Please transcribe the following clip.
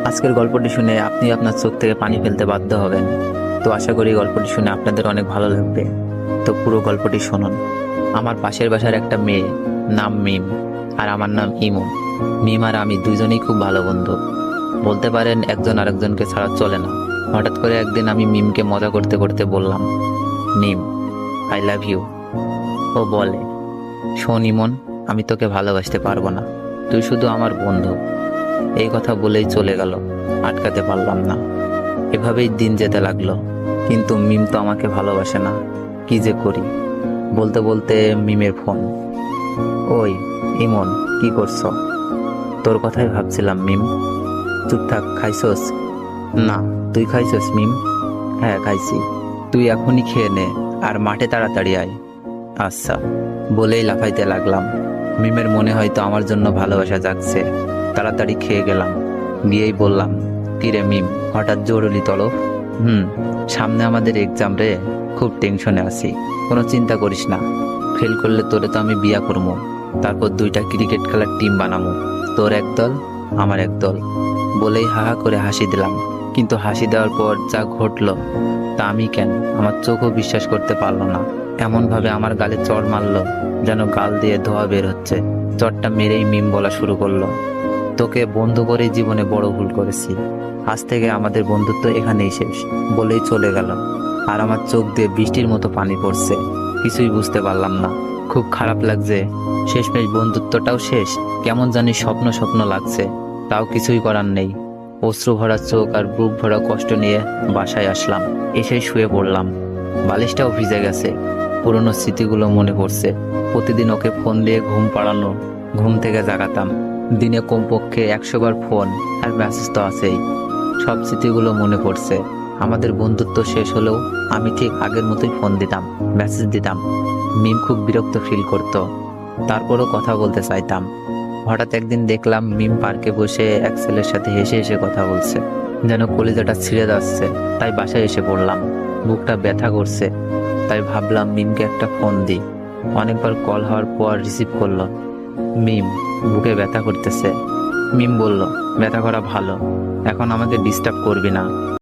আজকের গল্পটি শুনে আপনি আপনার চোখ থেকে পানি ফেলতে বাধ্য হবেন। তো আশা করি গল্পটি শুনে আপনাদের অনেক ভালো লাগবে। তো পুরো গল্পটি শুনুন। আমার পাশের বাসার একটা মেয়ে, নাম মিম, আর আমার নাম ইমু। মিম আর আমি দুইজনেই খুব ভালো বন্ধু, বলতে পারেন একজন আরেকজনকে ছাড়া চলে না। হঠাৎ করে একদিন আমি মিমকে মজা করতে করতে বললাম, মিম, আই লাভ ইউ। ও বলে, শোন ইমন, আমি তোকে ভালোবাসতে পারবো না, তুই শুধু আমার বন্ধু। এই কথা বলেই চলে গেল, আটকাতে পারলাম না। এভাবেই দিন যেতে লাগলো, কিন্তু মিম তো আমাকে ভালোবাসে না। কি যে করি। বলতে বলতে মিমের ফোন। ওই ইমন, কি করছো? তোর কথাই ভাবছিলাম মিম। চুপ থাক, খাইছস? না, তুই খাইছস মিম? হ্যাঁ খাইছি। তুই এখনই খেয়ে নে, আর মাঠে তাড়াতাড়ি আয়। আচ্ছা, বলেই লাফাইতে লাগলাম। মিমের মনে হয়তো আমার জন্য ভালোবাসা জাগছে। তাড়াতাড়ি খেয়ে গেলাম, গিয়েই বললাম, কিরে মিম, হঠাৎ জরুরি তলব? সামনে আমাদের এক্সাম রে, খুব টেনশনে আছি। কোনো চিন্তা করিস না, ফেল করলে তোরে তো আমি বিয়া করবো, তারপর 2টা ক্রিকেট খেলার টিম বানাবো, তোর এক দল আমার এক দল। বলেই হাহা করে হাসি দিলাম। কিন্তু হাসি দেওয়ার পর যা ঘটলো তা আমি কেন, আমার চোখও বিশ্বাস করতে পারলো না। এমনভাবে আমার গালে চড় মারলো যেন গাল দিয়ে ধোয়া বের হচ্ছে। চড়টা মেরেই মিম বলা শুরু করলো, তোকে বন্ধু করে জীবনে বড় ভুল করেছি, আজ থেকে আমাদের বন্ধুত্ব এখানেই শেষ। বলেই চলে গেল। আর আমার চোখ দিয়ে বৃষ্টির মতো পানি পড়ছে। কিছুই বুঝতে পারলাম না, খুব খারাপ লাগছে। শেষমেশ বন্ধুত্বটাও শেষ। কেমন জানি স্বপ্ন স্বপ্ন লাগছে, তাও কিছুই করার নেই। অশ্রু ভরা চোখ আর বুক ভরা কষ্ট নিয়ে বাসায় আসলাম। এসে শুয়ে পড়লাম। বালিশটাও ভিজে গেছে। পুরনো স্মৃতিগুলো মনে পড়ছে। প্রতিদিন ওকে ফোন দিয়ে ঘুম পাড়ানো, ঘুম থেকে জাগাতাম। দিনে কমপক্ষে 100 বার ফোন আর মেসেজ তো আছেই। সব স্মৃতিগুলো মনে পড়ছে। আমাদের বন্ধুত্ব শেষ হলেও আমি ঠিক আগের মতোই ফোন দিতাম, মেসেজ দিতাম। মিম খুব বিরক্ত ফিল করত, তারপরও কথা বলতে চাইতাম। হঠাৎ একদিন দেখলাম মিম পার্কে বসে এক ছেলের সাথে হেসে হেসে কথা বলছে, যেন কলিজাটা ছিঁড়ে যাচ্ছে। তাই বাসায় এসে পড়লাম। বুকটা ব্যথা করছে, তাই ভাবলাম মিমকে একটা ফোন দিই। অনেকবার কল হওয়ার পর রিসিভ করলো। মিম, বুকে ব্যথা করতেছে। মিম বলল, ব্যথা করা ভালো, এখন আমাকে ডিস্টার্ব করবি না।